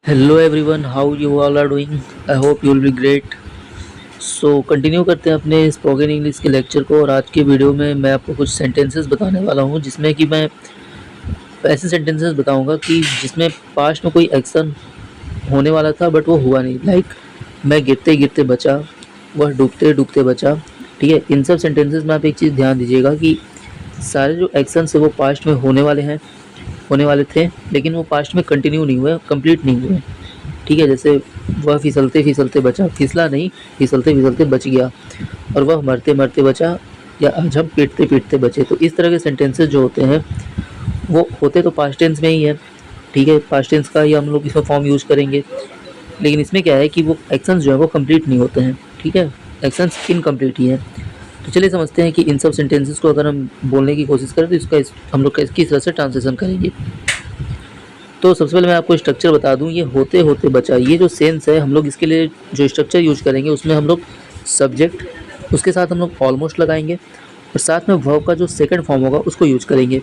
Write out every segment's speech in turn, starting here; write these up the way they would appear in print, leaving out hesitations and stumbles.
Hello everyone, how you all are doing. I hope you will be great. So continue करते हैं अपने spoken English के lecture को। और आज के वीडियो में मैं आपको कुछ सेंटेंसेस बताने वाला हूं, जिसमें कि मैं ऐसे सेंटेंसेस बताऊंगा कि जिसमें पास्ट में कोई एक्शन होने वाला था बट वो हुआ नहीं। लाइक मैं गिरते गिरते बचा, वह डूबते डूबते बचा। ठीक है, इन सब सेंटेंसेस में आप एक चीज़ ध्यान दीजिएगा कि सारे जो एक्शन है वो पास्ट में होने वाले हैं, होने वाले थे, लेकिन वो पास्ट में कंटिन्यू नहीं हुए, कंप्लीट नहीं हुए। ठीक है, जैसे वह फिसलते फिसलते बचा, फिसला नहीं, फिसलते फिसलते बच गया। और वह मरते मरते बचा, या आज हम पीटते पीटते बचे। तो इस तरह के सेंटेंसेस जो होते हैं वो होते तो पास्ट टेंस में ही है। ठीक है, पास्ट टेंस का ही हम लोग इसका फॉर्म यूज़ करेंगे, लेकिन इसमें क्या है कि वो एक्शंस जो है वो कंप्लीट नहीं होते हैं। ठीक है, एक्शंस इनकम्प्लीट ही हैं। तो चलिए समझते हैं कि इन सब सेंटेंसेस को अगर हम बोलने की कोशिश करें तो हम लोग किस तरह से ट्रांसलेशन करेंगे। तो सबसे पहले मैं आपको स्ट्रक्चर बता दूं, ये होते होते बचा, ये जो सेंस है हम लोग इसके लिए जो स्ट्रक्चर यूज करेंगे उसमें हम लोग सब्जेक्ट, उसके साथ हम लोग ऑलमोस्ट लगाएंगे, और साथ में वर्ब का जो सेकंड फॉर्म होगा उसको यूज करेंगे,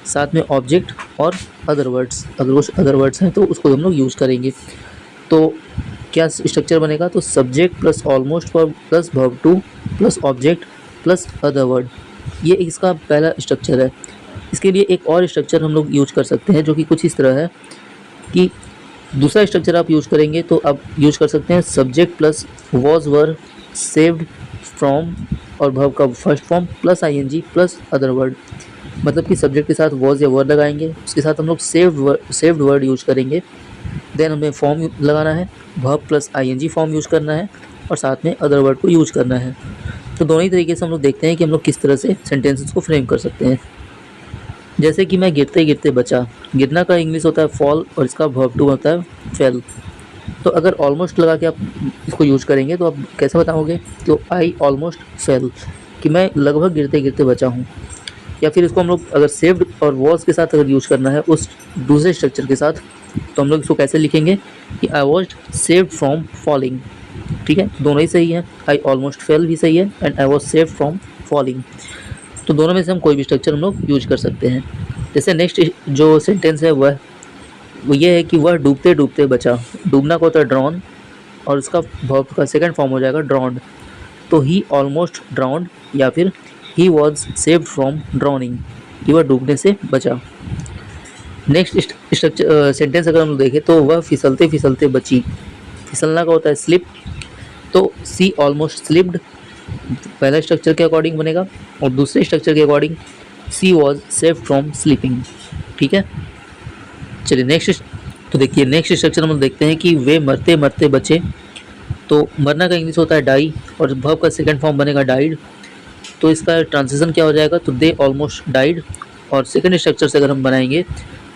साथ में ऑब्जेक्ट और अदर वर्ड्स, अगर कुछ अदर वर्ड्स हैं तो उसको हम लोग यूज़ करेंगे। तो क्या स्ट्रक्चर बनेगा, तो subject plus almost plus verb two plus object plus other word, ये इसका पहला स्ट्रक्चर है। इसके लिए एक और स्ट्रक्चर हम लोग यूज कर सकते हैं जो कि कुछ इस तरह है कि दूसरा स्ट्रक्चर आप यूज करेंगे तो आप यूज कर सकते हैं subject plus was were saved from, और वर्ब का first form plus ING plus other word. मतलब कि सब्जेक्ट के साथ वॉज या वर्ड लगाएंगे, उसके साथ हम लोग सेव्ड वर्ड यूज करेंगे, देन हमें फॉर्म लगाना है, verb plus ING form use करना है, और साथ में अदर वर्ड को यूज करना है। तो दोनों ही तरीके से हम लोग देखते हैं कि हम लोग किस तरह से सेंटेंसेस को फ्रेम कर सकते हैं। जैसे कि मैं गिरते गिरते बचा, गिरना का इंग्लिश होता है फॉल और इसका वर्ब टू होता है फेल। तो अगर ऑलमोस्ट लगा के आप इसको यूज करेंगे तो आप कैसे बताओगे, तो आई ऑलमोस्ट फेल, कि मैं लगभग गिरते गिरते बचा हूँ। या फिर इसको हम लोग अगर सेव्ड और वॉज के साथ अगर यूज करना है उस दूसरे स्ट्रक्चर के साथ, तो हम लोग इसको कैसे लिखेंगे कि I was saved from falling. ठीक है, दोनों ही सही है, आई ऑलमोस्ट फेल भी सही है and I was saved from falling. तो दोनों में से हम कोई भी स्ट्रक्चर हम लोग यूज कर सकते हैं। जैसे नेक्स्ट जो सेंटेंस है वो ये है कि वह डूबते डूबते बचा। डूबना को होता है ड्रॉन, और उसका वर्ब का सेकंड फॉर्म हो जाएगा ड्रॉन्ड। तो ही ऑलमोस्ट ड्राउंड, या फिर he was saved from drowning, कि वह डूबने से बचा। नेक्स्ट स्ट्रक्चर सेंटेंस अगर हम लोग देखें तो वह फिसलते फिसलते बची। फिसलना का होता है स्लिप, तो सी ऑलमोस्ट स्लिप्ड पहला स्ट्रक्चर के अकॉर्डिंग बनेगा, और दूसरे स्ट्रक्चर के according she was saved from sleeping. ठीक है, चलिए नेक्स्ट। तो देखिए नेक्स्ट स्ट्रक्चर हम लोग देखते हैं कि वे मरते मरते बचे। तो मरना का इंग्लिश होता है डाई, और वर्ब का सेकंड फॉर्म बनेगा डाइड। तो इसका ट्रांसलेशन क्या हो जाएगा, तो दे ऑलमोस्ट डाइड, और सेकंड स्ट्रक्चर से अगर हम बनाएंगे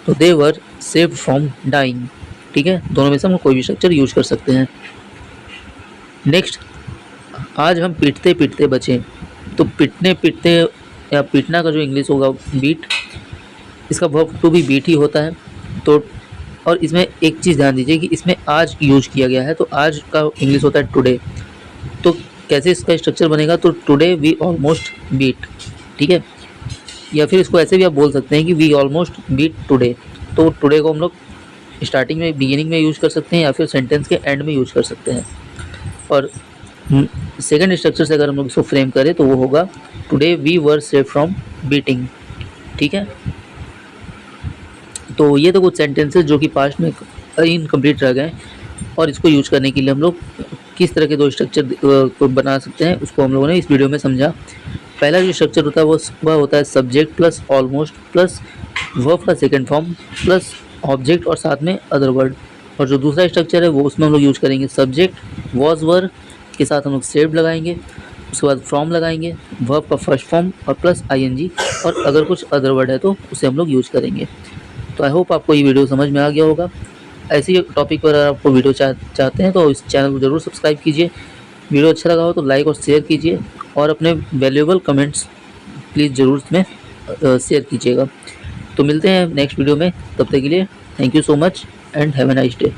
तो दे वर सेव्ड फ्रॉम डाइंग। ठीक है, दोनों में से हम कोई भी स्ट्रक्चर यूज कर सकते हैं। नेक्स्ट, आज हम पीटते पीटते बचे। तो पीटने पीटते या पीटना का जो इंग्लिश होगा बीट, इसका वर्ब टू भी बीट ही होता है। तो और इसमें एक चीज़ ध्यान दीजिए कि इसमें आज यूज किया गया है, तो आज का इंग्लिश होता है टुडे। तो कैसे इसका स्ट्रक्चर बनेगा, तो टुडे वी ऑलमोस्ट बीट। ठीक है, या फिर इसको ऐसे भी आप बोल सकते हैं कि वी ऑलमोस्ट बीट टुडे। तो टुडे को हम लोग स्टार्टिंग में, बिगिनिंग में यूज कर सकते हैं, या फिर सेंटेंस के एंड में यूज कर सकते हैं। और सेकंड स्ट्रक्चर से अगर हम लोग इसको फ्रेम करें तो वो होगा today we were saved from beating. ठीक है, तो ये तो कुछ सेंटेंसेस जो कि पास्ट में इनकम्प्लीट रह गए, और इसको यूज करने के लिए हम लोग किस तरह के दो स्ट्रक्चर को बना सकते हैं उसको हम लोगों ने इस वीडियो में समझा। पहला जो स्ट्रक्चर होता है वह होता है subject plus almost plus verb का सेकंड फॉर्म प्लस ऑब्जेक्ट और साथ में अदर वर्ड। और जो दूसरा स्ट्रक्चर है वो उसमें हम लोग यूज करेंगे सब्जेक्ट वॉज वर के साथ हम लोग सेव्ड लगाएंगे, उसके बाद फ्रॉम लगाएंगे, वर्ब का फर्स्ट फॉर्म और प्लस आईएनजी, और अगर कुछ अदर वर्ड है तो उसे हम लोग यूज करेंगे। तो आई होप आपको ये वीडियो समझ में आ गया होगा। ऐसी टॉपिक पर अगर आपको वीडियो चाहते हैं तो इस चैनल को ज़रूर सब्सक्राइब कीजिए। वीडियो अच्छा लगा हो तो लाइक और शेयर कीजिए, और अपने वैल्यूएबल कमेंट्स प्लीज़ ज़रूर इसमें शेयर कीजिएगा। तो मिलते हैं नेक्स्ट वीडियो में, तब तक के लिए thank you so much and have a nice day.